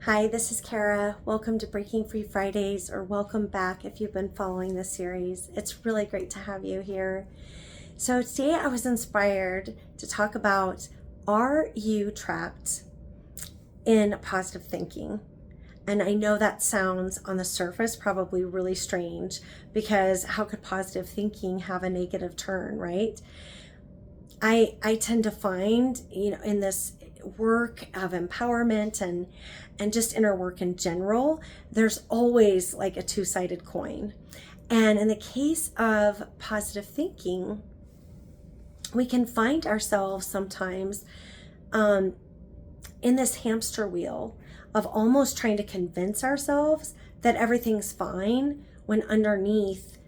Hi, this is Kara. Welcome to Breaking Free Fridays, or welcome back if you've been following this series. It's really great to have you here. So today I was inspired to talk about, are you trapped in positive thinking? And I know that sounds on the surface probably really strange, because how could positive thinking have a negative turn, right? I tend to find, in this work of empowerment and just inner work in general, there's always like a two-sided coin. And in the case of positive thinking, we can find ourselves sometimes in this hamster wheel of almost trying to convince ourselves that everything's fine when underneath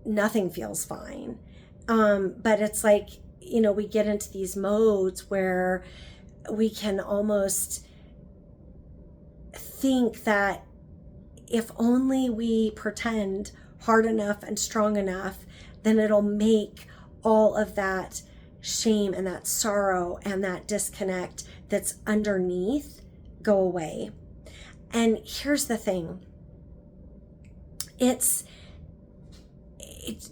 nothing feels fine. But it's like, we get into these modes where we can almost think that if only we pretend hard enough and strong enough, then it'll make all of that shame and that sorrow and that disconnect that's underneath go away. And here's the thing. It's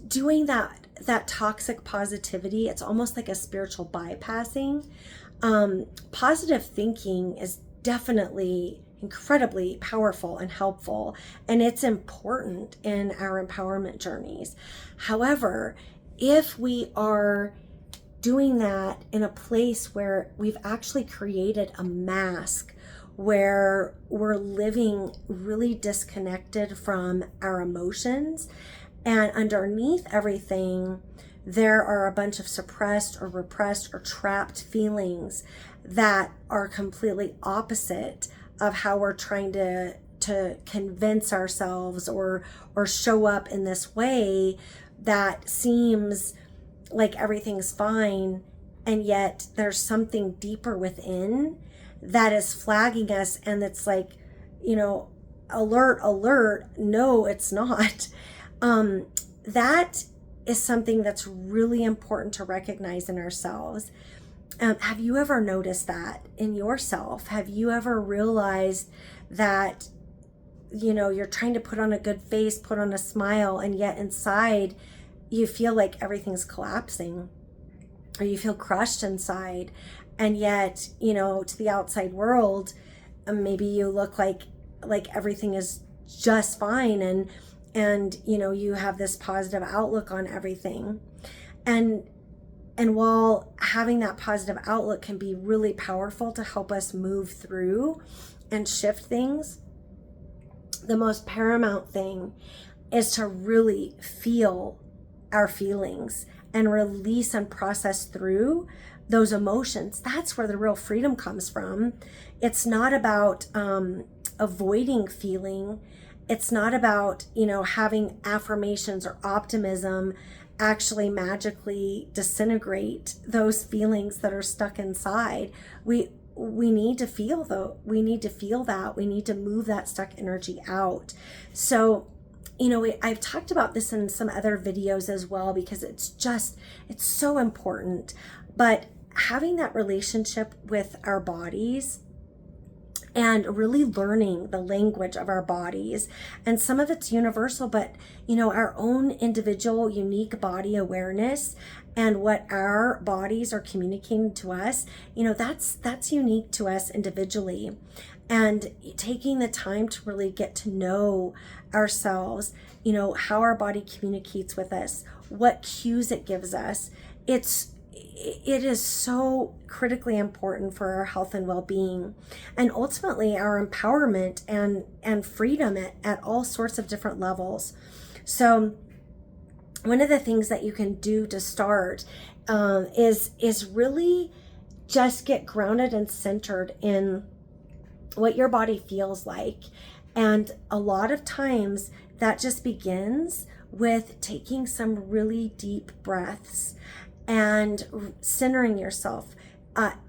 doing that toxic positivity. It's almost like a spiritual bypassing. Positive thinking is definitely incredibly powerful and helpful, and it's important in our empowerment journeys. However, if we are doing that in a place where we've actually created a mask, where we're living really disconnected from our emotions, and underneath everything, there are a bunch of suppressed or repressed or trapped feelings that are completely opposite of how we're trying to convince ourselves or show up in this way that seems like everything's fine, and yet there's something deeper within that is flagging us, and it's like, alert, no, it's not. That is something that's really important to recognize in ourselves. Have you ever noticed that in yourself? Have you ever realized that, you're trying to put on a good face, put on a smile, and yet inside you feel like everything's collapsing, or you feel crushed inside, and yet, to the outside world, maybe you look like everything is just fine, and you have this positive outlook on everything. And while having that positive outlook can be really powerful to help us move through and shift things, the most paramount thing is to really feel our feelings and release and process through those emotions. That's where the real freedom comes from. It's not about avoiding feeling. It's not about, having affirmations or optimism actually magically disintegrate those feelings that are stuck inside. We need to feel we need to feel that. We need to move that stuck energy out. So, I've talked about this in some other videos as well, because it's so important. But having that relationship with our bodies and really learning the language of our bodies, and some of it's universal, but our own individual unique body awareness and what our bodies are communicating to us, that's unique to us individually. And taking the time to really get to know ourselves, how our body communicates with us, what cues it gives us, it is so critically important for our health and well-being, and ultimately our empowerment and freedom at all sorts of different levels. So one of the things that you can do to start is really just get grounded and centered in what your body feels like. And a lot of times that just begins with taking some really deep breaths and centering yourself,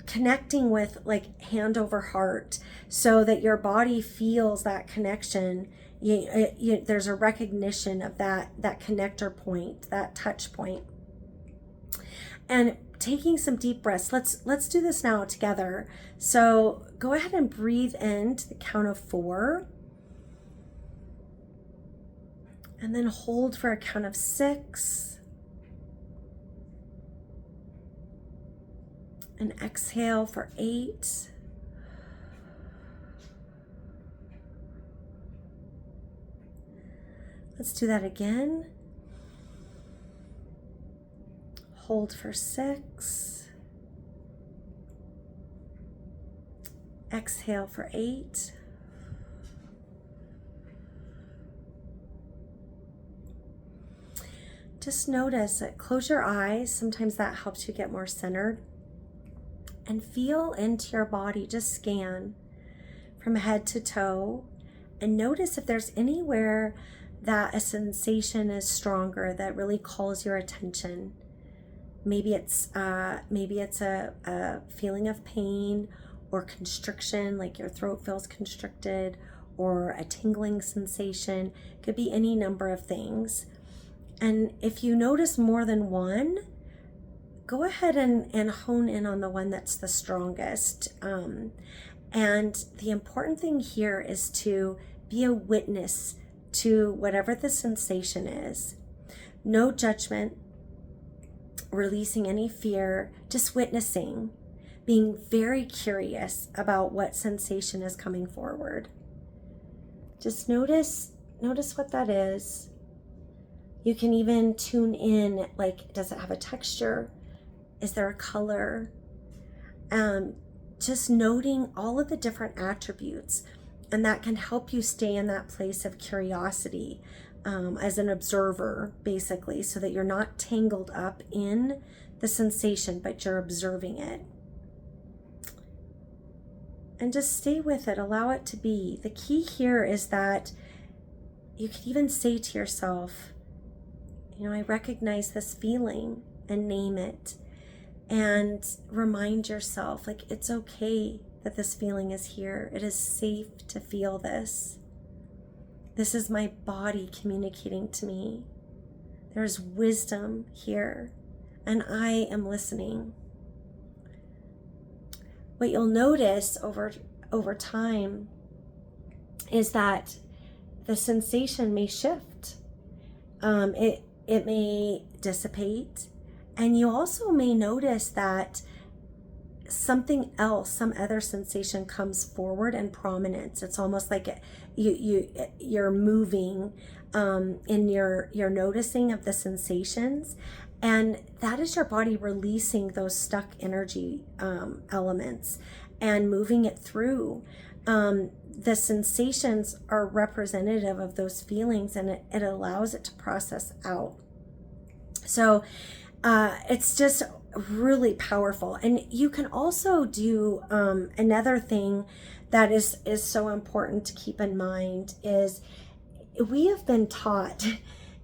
connecting with like hand over heart, so that your body feels that connection. There's a recognition of that connector point, that touch point. And taking some deep breaths. Let's do this now together. So go ahead and breathe in to the count of 4. And then hold for a count of 6. And exhale for 8. Let's do that again. Hold for 6. Exhale for 8. Just notice that, close your eyes. Sometimes that helps you get more centered. And feel into your body. Just scan from head to toe. And notice if there's anywhere that a sensation is stronger that really calls your attention. Maybe it's a feeling of pain or constriction, like your throat feels constricted, or a tingling sensation. Could be any number of things. And if you notice more than one, go ahead and hone in on the one that's the strongest. And the important thing here is to be a witness to whatever the sensation is. No judgment, releasing any fear, just witnessing, being very curious about what sensation is coming forward. Just notice what that is. You can even tune in, like, does it have a texture? Is there a color? Just noting all of the different attributes, and that can help you stay in that place of curiosity as an observer, basically, so that you're not tangled up in the sensation, but you're observing it. And just stay with it, allow it to be. The key here is that you can even say to yourself, I recognize this feeling, and name it. And remind yourself, like, it's okay that this feeling is here. It is safe to feel this. This is my body communicating to me. There's wisdom here, and I am listening. What you'll notice over time is that the sensation may shift. It may dissipate, and you also may notice that something else, some other sensation comes forward in prominence. It's almost like you're moving in your noticing of the sensations, and that is your body releasing those stuck energy elements and moving it through. The sensations are representative of those feelings, and it allows it to process out. So it's just really powerful. And you can also do another thing that is so important to keep in mind is we have been taught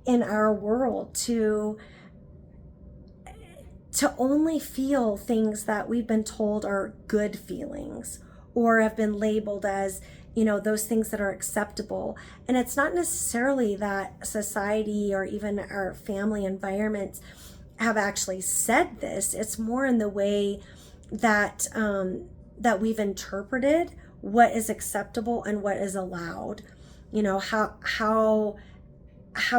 in our world to only feel things that we've been told are good feelings, or have been labeled as, those things that are acceptable. And it's not necessarily that society or even our family environments have actually said this. It's more in the way that that we've interpreted what is acceptable and what is allowed. How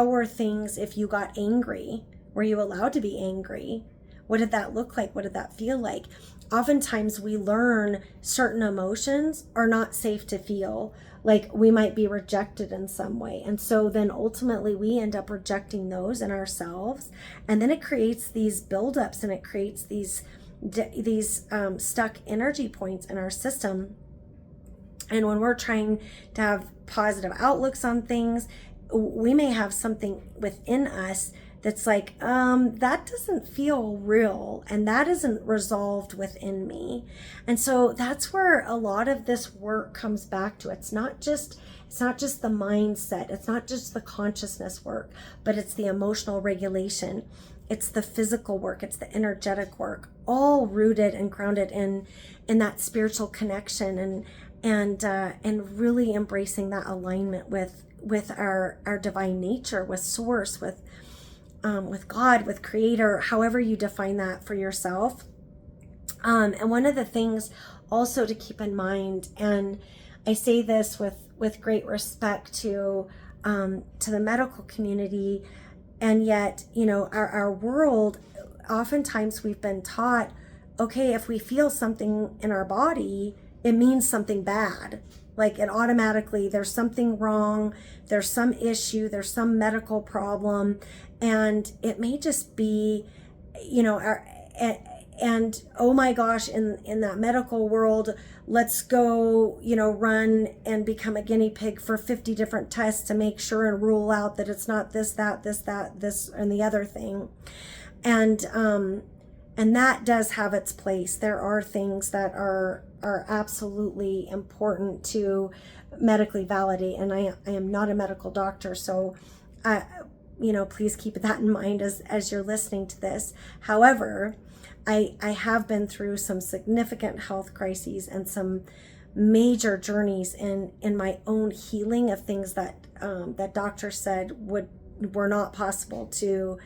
were things, if you got angry, were you allowed to be angry? What did that look like? What did that feel like? Oftentimes we learn certain emotions are not safe to feel, like we might be rejected in some way. And so then ultimately we end up rejecting those in ourselves. And then it creates these buildups, and it creates these stuck energy points in our system. And when we're trying to have positive outlooks on things, we may have something within us that's like, that doesn't feel real, and that isn't resolved within me. And so that's where a lot of this work comes back to. It's not just the mindset, it's not just the consciousness work, but it's the emotional regulation, it's the physical work, it's the energetic work, all rooted and grounded in that spiritual connection, and really embracing that alignment with our divine nature, with source, with with God, with Creator, however you define that for yourself. And one of the things also to keep in mind, and I say this with great respect to the medical community, and yet, our world, oftentimes we've been taught, okay, if we feel something in our body, it means something bad. Like it automatically, there's something wrong, there's some issue, there's some medical problem, and it may just be, and oh my gosh, in that medical world, let's go, run and become a guinea pig for 50 different tests to make sure and rule out that it's not this, that, this, and the other thing. And that does have its place. There are things that are absolutely important to medically validate. And I am not a medical doctor, so please keep that in mind as you're listening to this. However, I have been through some significant health crises and some major journeys in my own healing of things that doctors said were not possible to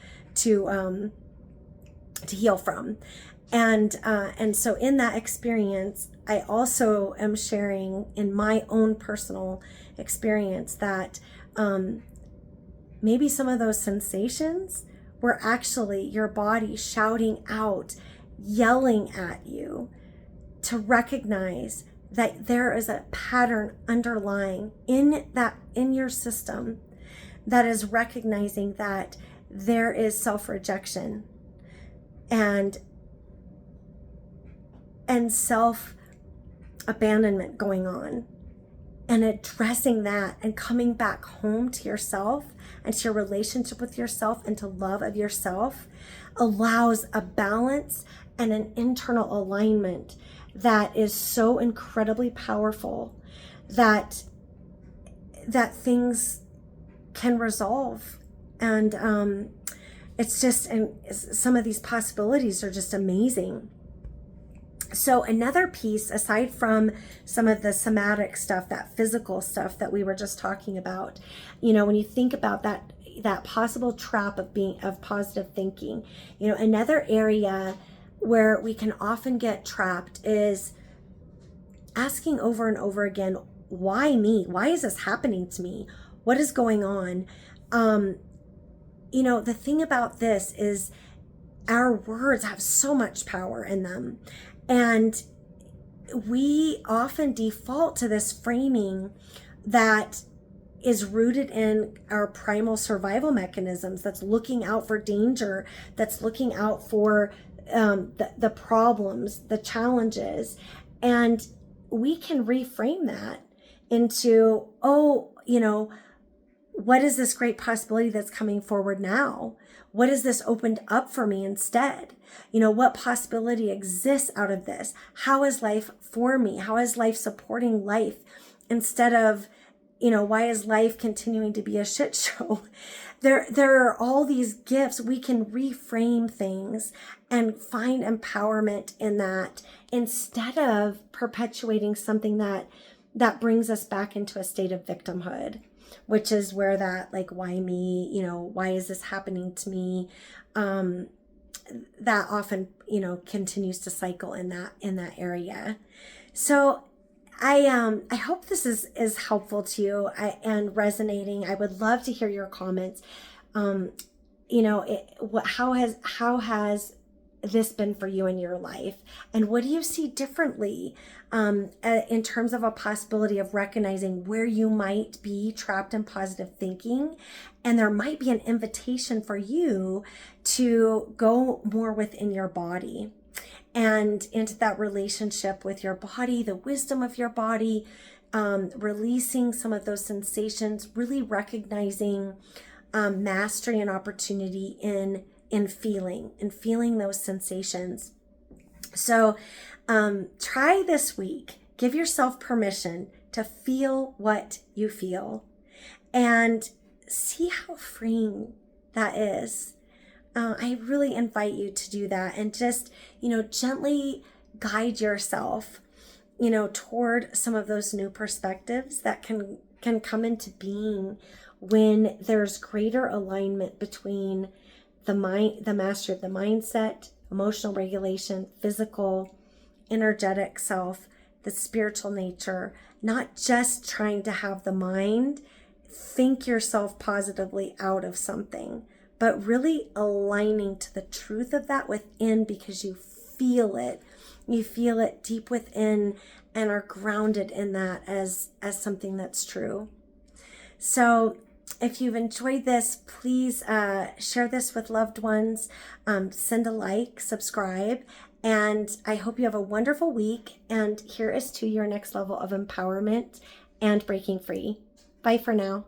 heal from. And so in that experience, I also am sharing in my own personal experience that maybe some of those sensations were actually your body shouting out, yelling at you to recognize that there is a pattern underlying in your system that is recognizing that there is self-rejection and self-abandonment going on, and addressing that and coming back home to yourself and to your relationship with yourself and to love of yourself allows a balance and an internal alignment that is so incredibly powerful that things can resolve. And it's just, and some of these possibilities are just amazing. So another piece, aside from some of the somatic stuff, that physical stuff that we were just talking about, when you think about that possible trap of positive thinking, another area where we can often get trapped is asking over and over again, why me? Why is this happening to me? What is going on? The thing about this is our words have so much power in them. And we often default to this framing that is rooted in our primal survival mechanisms, that's looking out for danger, that's looking out for the problems, the challenges. And we can reframe that into, what is this great possibility that's coming forward now? What has this opened up for me instead? What possibility exists out of this? How is life for me? How is life supporting life? Instead of, why is life continuing to be a shit show? There are all these gifts. We can reframe things and find empowerment in that instead of perpetuating something that brings us back into a state of victimhood, which is where that, like, why me, why is this happening to me? That often, continues to cycle in that area. So I hope this is helpful to you and resonating. I would love to hear your comments. How has this been for you in your life? And what do you see differently in terms of a possibility of recognizing where you might be trapped in positive thinking? And there might be an invitation for you to go more within your body and into that relationship with your body, the wisdom of your body, releasing some of those sensations, really recognizing mastery and opportunity in feeling those sensations. So try this week. Give yourself permission to feel what you feel and see how freeing that is. I really invite you to do that and just, gently guide yourself, toward some of those new perspectives that can come into being when there's greater alignment between the mastery of the mindset, emotional regulation, physical, energetic self, the spiritual nature, not just trying to have the mind think yourself positively out of something, but really aligning to the truth of that within, because you feel it. You feel it deep within and are grounded in that as something that's true. So if you've enjoyed this, please share this with loved ones, send a like, subscribe, and I hope you have a wonderful week. And here is to your next level of empowerment and breaking free. Bye for now.